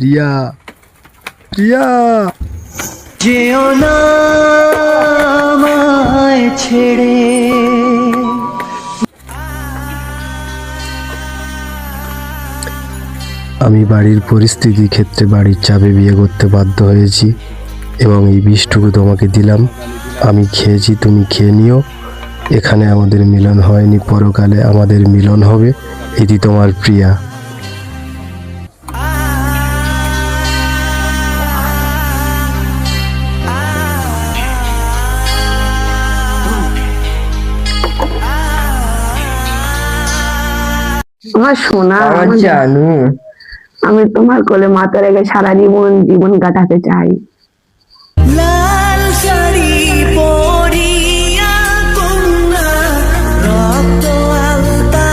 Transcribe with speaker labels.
Speaker 1: প্রিয়া, প্রিয়া।
Speaker 2: যেও না আমায় ছেড়ে।
Speaker 1: আমি বাড়ির পরিস্থিতি ক্ষেত্রে বাড়ির চাপে বিয়ে করতে বাধ্য হয়েছি এবং এই বিষটুকু তোমাকে দিলাম। আমি খেয়েছি, তুমি খেয়ে নিও। এখানে আমাদের মিলন হয়নি, পরকালে আমাদের মিলন হবে। এটি তোমার প্রিয়া।
Speaker 3: আমার সোনা,
Speaker 4: আমার জানু,
Speaker 3: আমি তোমার কোলে মাথা রেখে সারা জীবন জীবন কাটাতে চাই।
Speaker 2: লাল শাড়ি পরিয়া কন্যা রক্ত আলতা